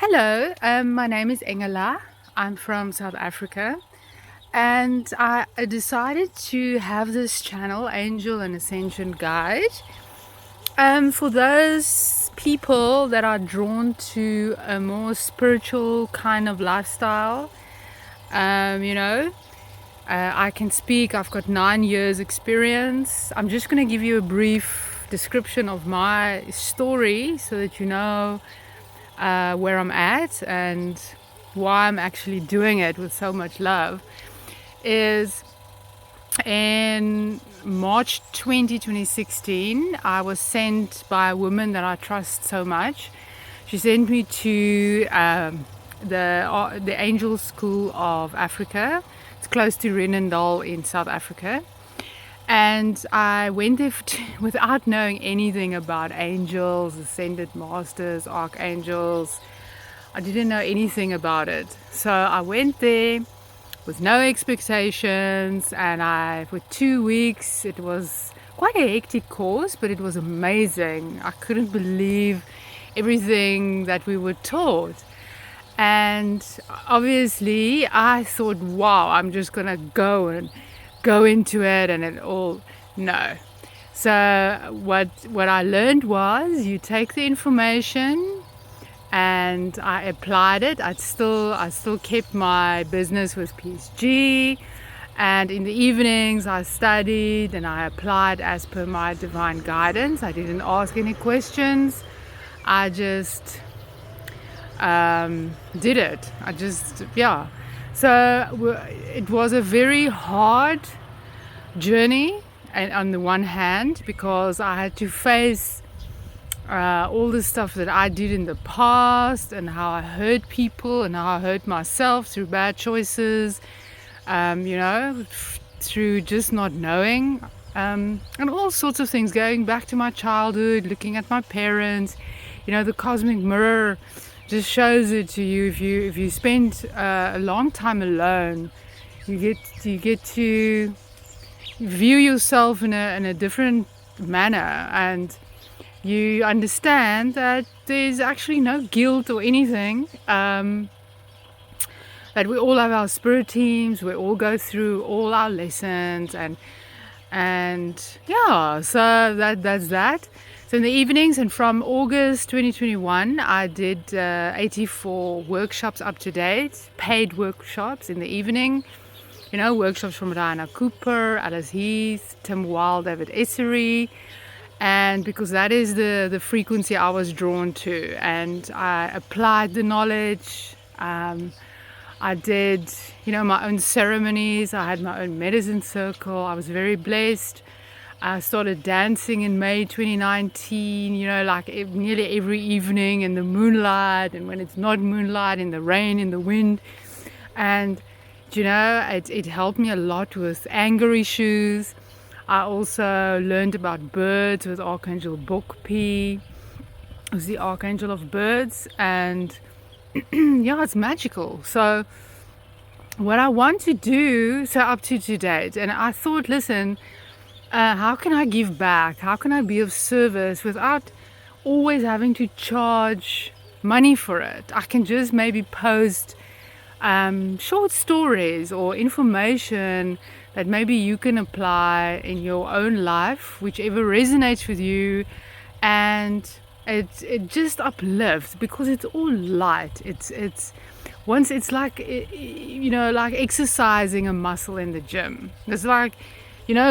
Hello, my name is Engela. I'm from South Africa, and I decided to have this channel, Angel and Ascension Guide, for those people that are drawn to a more spiritual kind of lifestyle. Um, you know, I can speak, I've got 9 years experience. I'm just going to give you a brief description of my story so that you know where I'm at and why I'm actually doing it with so much love. Is in March 2016, I was sent by a woman that I trust so much. She sent me to the Angel School of Africa. It's close to Renendal in South Africa. And I went there without knowing anything about angels, ascended masters, archangels. I didn't know anything about it. So I went there with no expectations, and for 2 weeks, it was quite a hectic course, but it was amazing. I couldn't believe everything that we were taught. And obviously, I thought, wow, I'm just gonna go into it and it all. No. So what I learned was you take the information, and I applied it. I still kept my business with PSG, and in the evenings I studied and I applied as per my divine guidance. I didn't ask any questions. I just did it. Yeah. So it was a very hard journey, and on the one hand, because I had to face all the stuff that I did in the past, and how I hurt people, and how I hurt myself through bad choices, through just not knowing, and all sorts of things, going back to my childhood, looking at my parents. The cosmic mirror just shows it to you. If you spend a long time alone, you get to view yourself in a different manner, and you understand that there's actually no guilt or anything. That we all have our spirit teams. We all go through all our lessons, and yeah. So that's that. So in the evenings, and from August 2021, I did 84 workshops up to date, paid workshops in the evening. Workshops from Raina Cooper, Alice Heath, Tim Wilde, David Essery. And because that is the frequency I was drawn to, and I applied the knowledge. I did, my own ceremonies. I had my own medicine circle. I was very blessed. I started dancing in May 2019, nearly every evening in the moonlight, and when it's not moonlight, in the rain, in the wind. And, it helped me a lot with anger issues. I also learned about birds with Archangel Bokpi, who's the Archangel of birds. And yeah, it's magical. So what I want to do, so up to date, and I thought, listen, how can I give back? How can I be of service without always having to charge money for it? I can just maybe post short stories or information that maybe you can apply in your own life, whichever resonates with you, and it just uplifts, because it's all light. It's once it's like like exercising a muscle in the gym. It's like,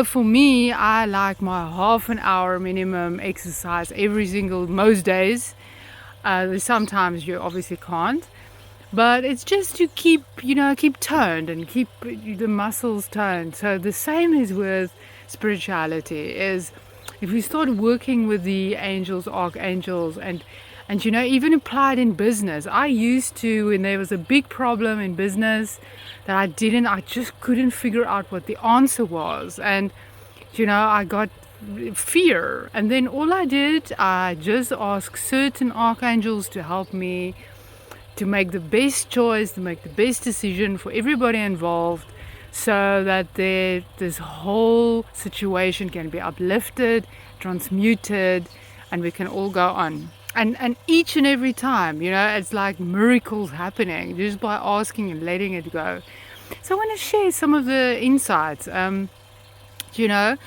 for me, I like my half an hour minimum exercise most days. Sometimes you obviously can't, but it's just to keep toned and keep the muscles toned. So the same is with spirituality. Is if we start working with the angels, archangels, and even applied in business. I used to, when there was a big problem in business that I just couldn't figure out what the answer was, and I got fear, and then I just asked certain archangels to help me to make the best choice, to make the best decision for everybody involved, so that this whole situation can be uplifted, transmuted, and we can all go on. And each and every time, it's like miracles happening just by asking and letting it go. So I want to share some of the insights. You know,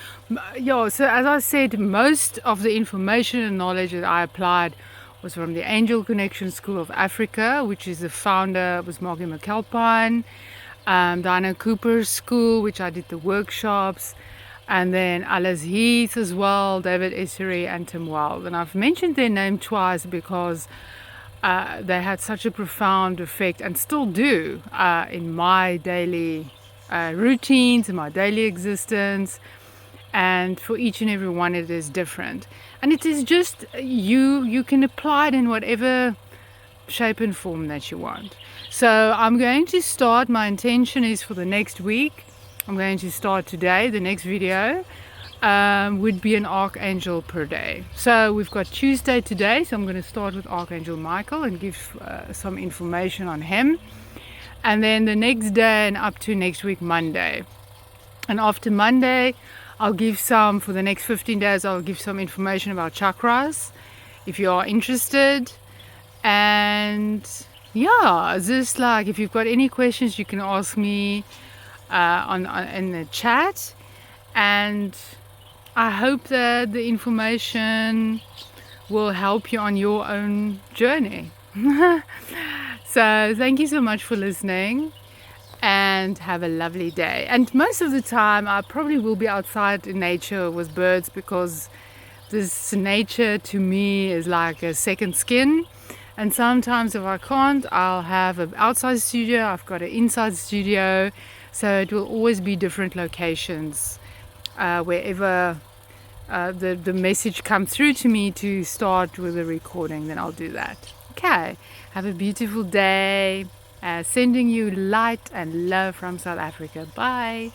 yeah. So as I said, most of the information and knowledge that I applied was from the Angel Connection School of Africa, which is the founder was Margie McAlpine. Diana Cooper's school, which I did the workshops, and then Alice Heath as well, David Essery and Tim Weld. And I've mentioned their name twice because they had such a profound effect and still do in my daily routines, in my daily existence. And for each and every one, it is different. And it is just you can apply it in whatever shape and form that you want. So I'm going to start, my intention is for the next week, I'm going to start today, the next video would be an Archangel per day. So we've got Tuesday today, so I'm going to start with Archangel Michael and give some information on him. And then the next day and up to next week, Monday. And after Monday, I'll give some, for the next 15 days, I'll give some information about chakras, if you are interested. And yeah, just like if you've got any questions, you can ask me in the chat. And I hope that the information will help you on your own journey. So thank you so much for listening and have a lovely day. And most of the time I probably will be outside in nature with birds, because this nature to me is like a second skin. And sometimes if I can't, I'll have an outside studio, I've got an inside studio, so it will always be different locations wherever the message comes through to me to start with the recording, then I'll do that. Okay, have a beautiful day. Sending you light and love from South Africa. Bye.